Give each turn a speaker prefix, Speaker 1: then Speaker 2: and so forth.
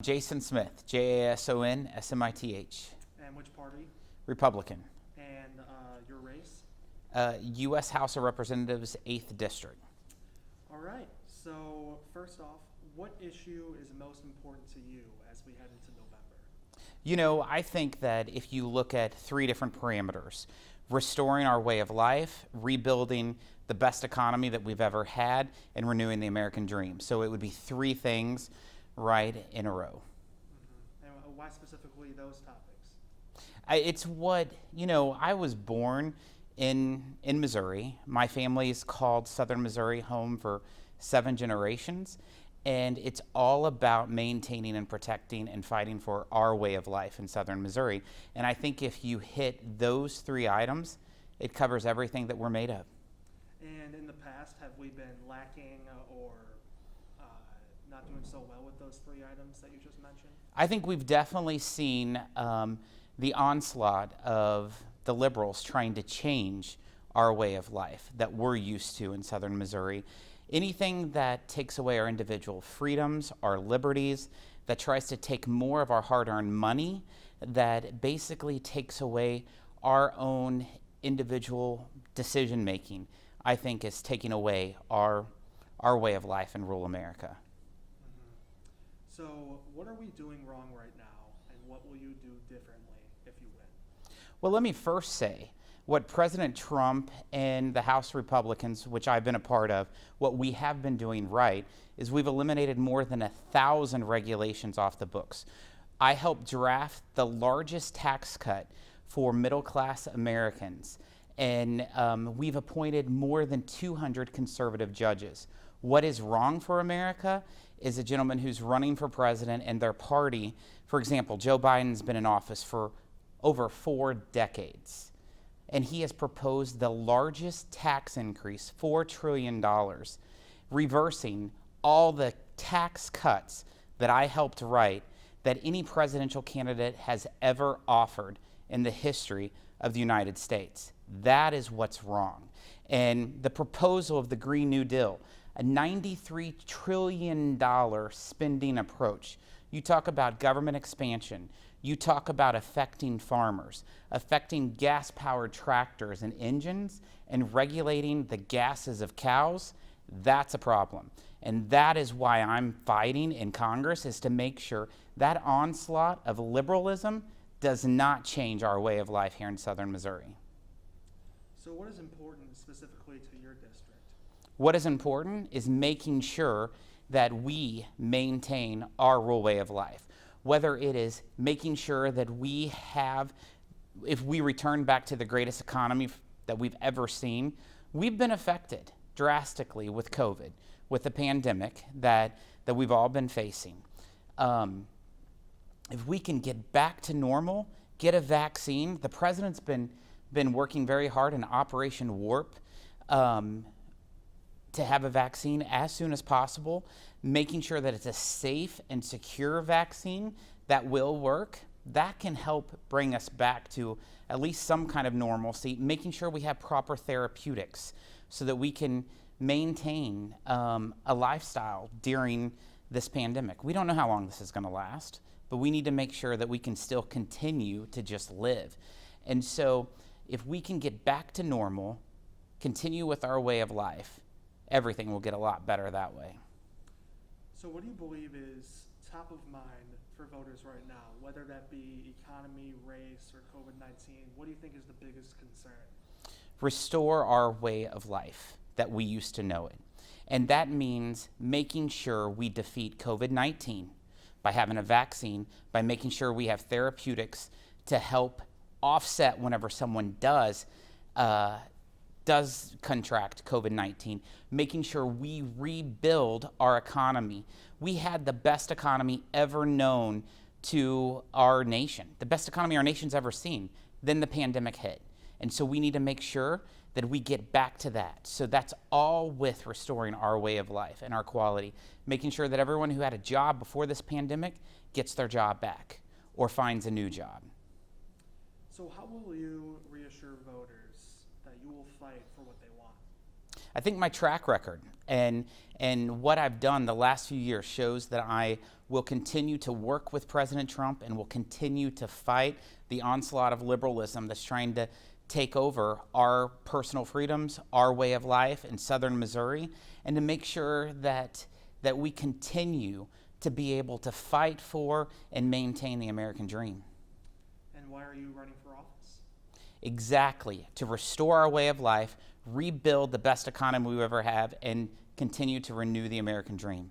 Speaker 1: Jason Smith, Jason Smith.
Speaker 2: And which party?
Speaker 1: Republican.
Speaker 2: And your race?
Speaker 1: U.S. House of Representatives, 8th District.
Speaker 2: All right. So first off, what issue is most important to you as we head into November?
Speaker 1: I think that if you look at three different parameters, restoring our way of life, rebuilding the best economy that we've ever had, and renewing the American dream. So it would be three things right in a row.
Speaker 2: And why specifically those topics?
Speaker 1: It's what, I was born in Missouri. My family is called Southern Missouri home for 7 generations. And it's all about maintaining and protecting and fighting for our way of life in Southern Missouri. And I think if you hit those three items, it covers everything that we're made of.
Speaker 2: And in the past, have we been lacking or not doing so well with those three items that you just mentioned?
Speaker 1: I think we've definitely seen the onslaught of the liberals trying to change our way of life that we're used to in Southern Missouri. Anything that takes away our individual freedoms, our liberties, that tries to take more of our hard-earned money, that basically takes away our own individual decision-making, I think is taking away our way of life in rural America.
Speaker 2: So what are we doing wrong right now, and what will you do differently if you win?
Speaker 1: Well, let me first say, what President Trump and the House Republicans, which I've been a part of, what we have been doing right is we've eliminated more than 1,000 regulations off the books. I helped draft the largest tax cut for middle-class Americans, and we've appointed more than 200 conservative judges. What is wrong for America is a gentleman who's running for president and their party. For example, Joe Biden's been in office for over 4 decades. And he has proposed the largest tax increase, $4 trillion, reversing all the tax cuts that I helped write that any presidential candidate has ever offered in the history of the United States. That is what's wrong. And the proposal of the Green New Deal, a $93 trillion spending approach. You talk about government expansion. You talk about affecting farmers, affecting gas-powered tractors and engines, and regulating the gases of cows. That's a problem. And that is why I'm fighting in Congress, is to make sure that onslaught of liberalism does not change our way of life here in Southern Missouri.
Speaker 2: So what is important specifically to your district?
Speaker 1: What is important is making sure that we maintain our rural way of life. Whether it is making sure that we have, if we return back to the greatest economy that we've ever seen, we've been affected drastically with COVID, with the pandemic that we've all been facing. If we can get back to normal, get a vaccine, the president's been working very hard in Operation Warp to have a vaccine as soon as possible, making sure that it's a safe and secure vaccine that will work. That can help bring us back to at least some kind of normalcy, making sure we have proper therapeutics so that we can maintain a lifestyle during this pandemic. We don't know how long this is going to last, but we need to make sure that we can still continue to just live. And so if we can get back to normal, continue with our way of life, everything will get a lot better that way.
Speaker 2: So what do you believe is top of mind for voters right now, whether that be economy, race, or COVID-19? What do you think is the biggest concern?
Speaker 1: Restore our way of life that we used to know it. And that means making sure we defeat COVID-19 by having a vaccine, by making sure we have therapeutics to help offset whenever someone does contract COVID-19, making sure we rebuild our economy. We had the best economy ever known to our nation, the best economy our nation's ever seen. Then the pandemic hit. And so we need to make sure that we get back to that. So that's all with restoring our way of life and our quality, making sure that everyone who had a job before this pandemic gets their job back or finds a new job.
Speaker 2: So how will you reassure voters that you will fight for what they want?
Speaker 1: I think my track record and what I've done the last few years shows that I We'll continue to work with President Trump, and we'll continue to fight the onslaught of liberalism that's trying to take over our personal freedoms, our way of life in southern Missouri, and to make sure that we continue to be able to fight for and maintain the American dream.
Speaker 2: And why are you running for office?
Speaker 1: Exactly, to restore our way of life, rebuild the best economy we ever have, and continue to renew the American dream.